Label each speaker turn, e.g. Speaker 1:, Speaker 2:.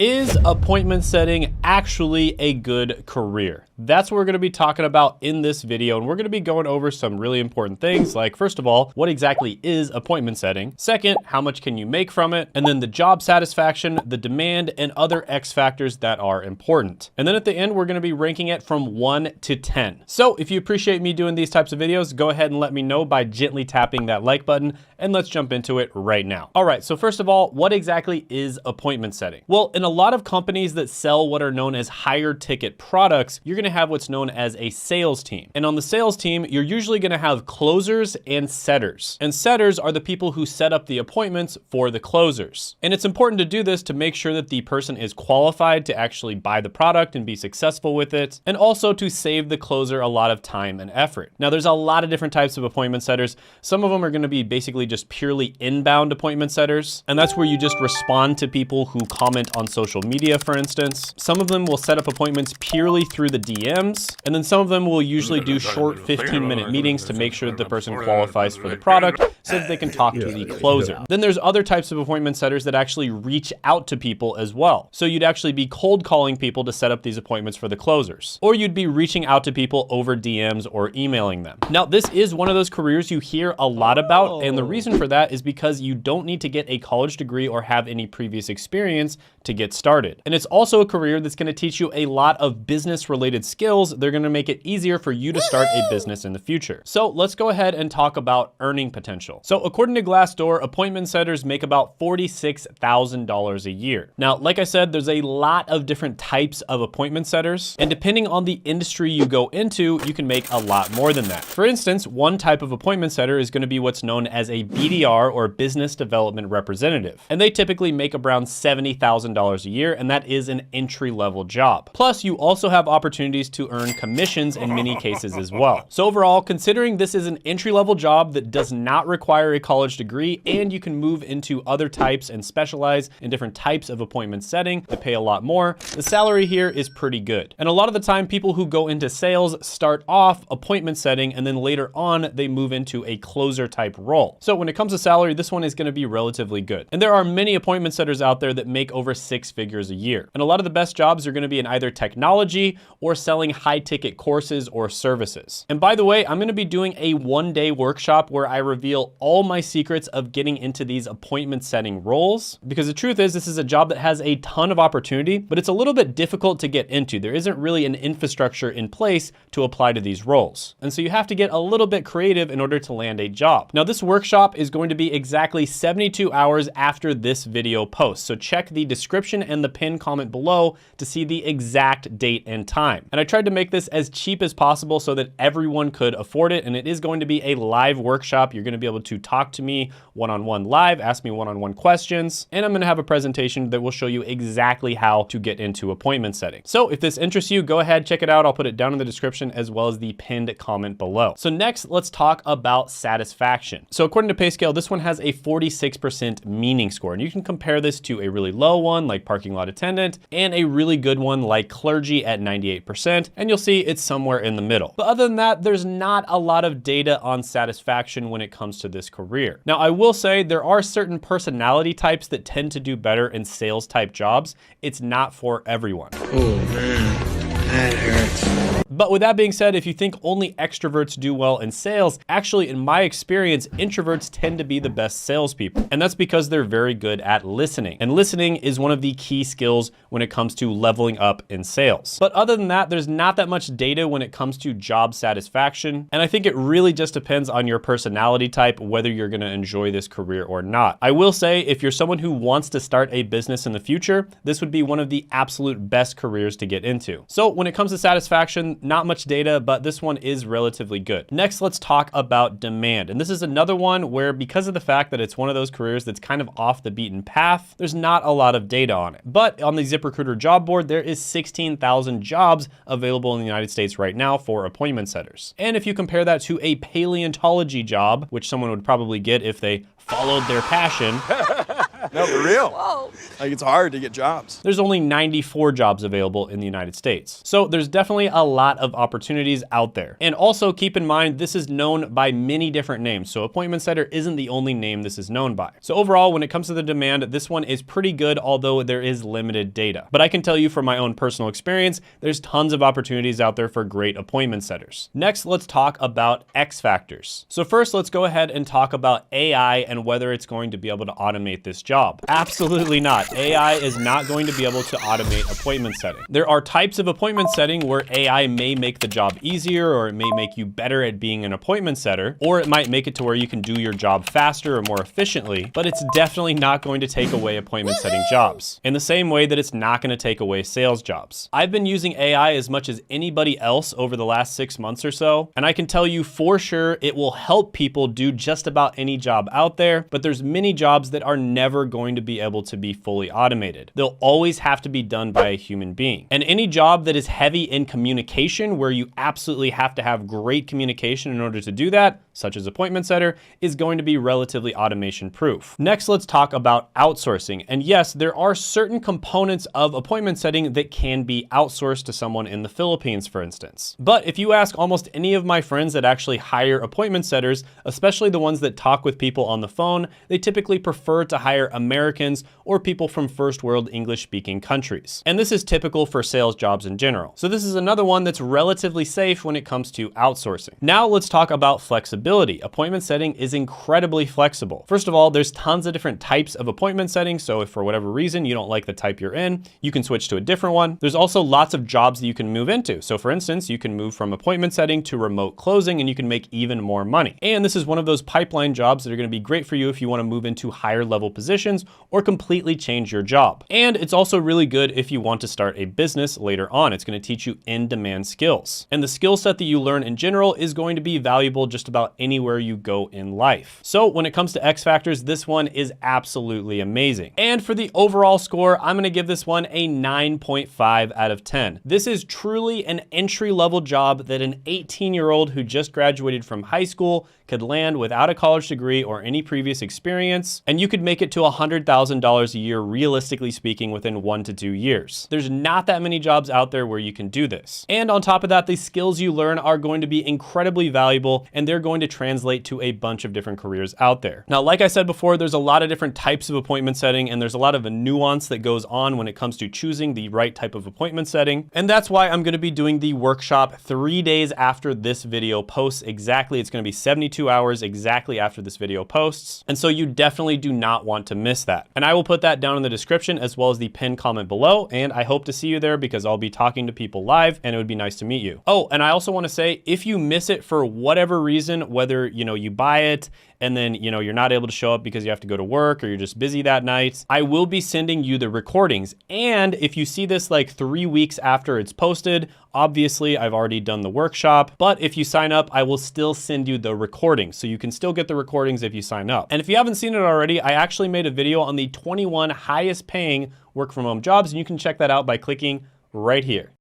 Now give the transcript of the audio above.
Speaker 1: Is appointment setting actually a good career? That's what we're gonna be talking about in this video, and we're gonna be going over some really important things like, first of all, what exactly is appointment setting? Second, how much can you make from it? And then the job satisfaction, the demand, and other X factors that are important. And then at the end, we're gonna be ranking it from 1 to 10. So if you appreciate me doing these types of videos, go ahead and let me know by gently tapping that like button, and let's jump into it right now. All right, so first of all, what exactly is appointment setting? Well, in a lot of companies that sell what are known as higher ticket products, you're gonna have what's known as a sales team. And on the sales team, you're usually gonna have closers and setters. And setters are the people who set up the appointments for the closers. And it's important to do this to make sure that the person is qualified to actually buy the product and be successful with it, and also to save the closer a lot of time and effort. Now, there's a lot of different types of appointment setters. Some of them are gonna be basically just purely inbound appointment setters, and that's where you just respond to people who comment on social media, for instance. Some of them will set up appointments purely through the DMs, and then some of them will usually do short 15-minute meetings to make sure that the person qualifies for the product so that they can talk to the closer. Then there's other types of appointment setters that actually reach out to people as well. So you'd actually be cold calling people to set up these appointments for the closers, or you'd be reaching out to people over DMs or emailing them. Now, this is one of those careers you hear a lot about, and the reason for that is because you don't need to get a college degree or have any previous experience to get started. And it's also a career that's gonna teach you a lot of business related skills. They're gonna make it easier for you to start a business in the future. So let's go ahead and talk about earning potential. So according to Glassdoor, appointment setters make about $46,000 a year. Now, like I said, there's a lot of different types of appointment setters, and depending on the industry you go into, you can make a lot more than that. For instance, one type of appointment setter is gonna be what's known as a BDR, or business development representative. And they typically make around $70,000 a year, and that is an entry-level job. Plus, you also have opportunities to earn commissions in many cases as well. So overall, considering this is an entry-level job that does not require a college degree, and you can move into other types and specialize in different types of appointment setting that pay a lot more, the salary here is pretty good. And a lot of the time, people who go into sales start off appointment setting, and then later on, they move into a closer type role. So when it comes to salary, this one is gonna be relatively good. And there are many appointment setters out there that make over 6 figures a year. And a lot of the best jobs are gonna be in either technology or selling high ticket courses or services. And by the way, I'm gonna be doing a 1-day workshop where I reveal all my secrets of getting into these appointment setting roles. Because the truth is, this is a job that has a ton of opportunity, but it's a little bit difficult to get into. There isn't really an infrastructure in place to apply to these roles. And so you have to get a little bit creative in order to land a job. Now, this workshop is going to be exactly 72 hours after this video post. So check the description and the pinned comment below to see the exact date and time. And I tried to make this as cheap as possible so that everyone could afford it. And it is going to be a live workshop. You're going to be able to talk to me one-on-one live, ask me one-on-one questions, and I'm going to have a presentation that will show you exactly how to get into appointment setting. So if this interests you, go ahead, check it out. I'll put it down in the description as well as the pinned comment below. So next, let's talk about satisfaction. So according to PayScale, this one has a 46% meaning score, and you can compare this to a really low one like parking lot attendant and a really good one like clergy at 98%, and you'll see it's somewhere in the middle. But other than that, there's not a lot of data on satisfaction when it comes to this career. Now, I will say there are certain personality types that tend to do better in sales type jobs. It's not for everyone.
Speaker 2: Oh man, that hurts.
Speaker 1: But with that being said, if you think only extroverts do well in sales, actually in my experience, introverts tend to be the best salespeople. And that's because they're very good at listening. And listening is one of the key skills when it comes to leveling up in sales. But other than that, there's not that much data when it comes to job satisfaction. And I think it really just depends on your personality type, whether you're gonna enjoy this career or not. I will say, if you're someone who wants to start a business in the future, this would be one of the absolute best careers to get into. So when it comes to satisfaction, not much data, but this one is relatively good. Next, let's talk about demand. And this is another one where, because of the fact that it's one of those careers that's kind of off the beaten path, there's not a lot of data on it. But on the ZipRecruiter job board, there is 16,000 jobs available in the United States right now for appointment setters. And if you compare that to a paleontology job, which someone would probably get if they followed their passion,
Speaker 3: No, for real.
Speaker 4: Whoa.
Speaker 3: Like, it's hard to get jobs.
Speaker 1: There's only 94 jobs available in the United States. So there's definitely a lot of opportunities out there. And also keep in mind, this is known by many different names. So appointment setter isn't the only name this is known by. So overall, when it comes to the demand, this one is pretty good, although there is limited data. But I can tell you from my own personal experience, there's tons of opportunities out there for great appointment setters. Next, let's talk about X factors. So first, let's go ahead and talk about AI and whether it's going to be able to automate this job. Absolutely not. AI is not going to be able to automate appointment setting. There are types of appointment setting where AI may make the job easier, or it may make you better at being an appointment setter, or it might make it to where you can do your job faster or more efficiently, but it's definitely not going to take away appointment setting jobs, in the same way that it's not going to take away sales jobs. I've been using AI as much as anybody else over the last 6 months or so, and I can tell you for sure it will help people do just about any job out there, but there's many jobs that are never going to be able to be fully automated. They'll always have to be done by a human being. And any job that is heavy in communication, where you absolutely have to have great communication in order to do that, such as appointment setter, is going to be relatively automation proof. Next, let's talk about outsourcing. And yes, there are certain components of appointment setting that can be outsourced to someone in the Philippines, for instance. But if you ask almost any of my friends that actually hire appointment setters, especially the ones that talk with people on the phone, they typically prefer to hire Americans or people from first world English speaking countries. And this is typical for sales jobs in general. So this is another one that's relatively safe when it comes to outsourcing. Now let's talk about flexibility. Appointment setting is incredibly flexible. First of all, there's tons of different types of appointment settings. So if for whatever reason you don't like the type you're in, you can switch to a different one. There's also lots of jobs that you can move into. So for instance, you can move from appointment setting to remote closing and you can make even more money. And this is one of those pipeline jobs that are going to be great for you if you want to move into higher level positions or completely change your job. And it's also really good if you want to start a business later on. It's going to teach you in-demand skills. And the skill set that you learn in general is going to be valuable just about anywhere you go in life. So when it comes to X factors, this one is absolutely amazing. And for the overall score, I'm going to give this one a 9.5 out of 10. This is truly an entry-level job that an 18-year-old who just graduated from high school could land without a college degree or any previous experience, and you could make it to $100,000 a year, realistically speaking, within 1 to 2 years. There's not that many jobs out there where you can do this. And on top of that, the skills you learn are going to be incredibly valuable, and they're going to translate to a bunch of different careers out there. Now, like I said before, there's a lot of different types of appointment setting, and there's a lot of a nuance that goes on when it comes to choosing the right type of appointment setting. And that's why I'm going to be doing the workshop 3 days after this video posts exactly. It's going to be 72 hours exactly after this video posts. And so you definitely do not want to miss that. And I will put that down in the description as well as the pinned comment below. And I hope to see you there because I'll be talking to people live and it would be nice to meet you. Oh, and I also want to say, if you miss it for whatever reason, whether, you buy it and then, you're not able to show up because you have to go to work or you're just busy that night, I will be sending you the recordings. And if you see this like 3 weeks after it's posted, obviously I've already done the workshop, but if you sign up, I will still send you the recordings. So you can still get the recordings if you sign up. And if you haven't seen it already, I actually made a video on the 21 highest paying work from home jobs, and you can check that out by clicking right here.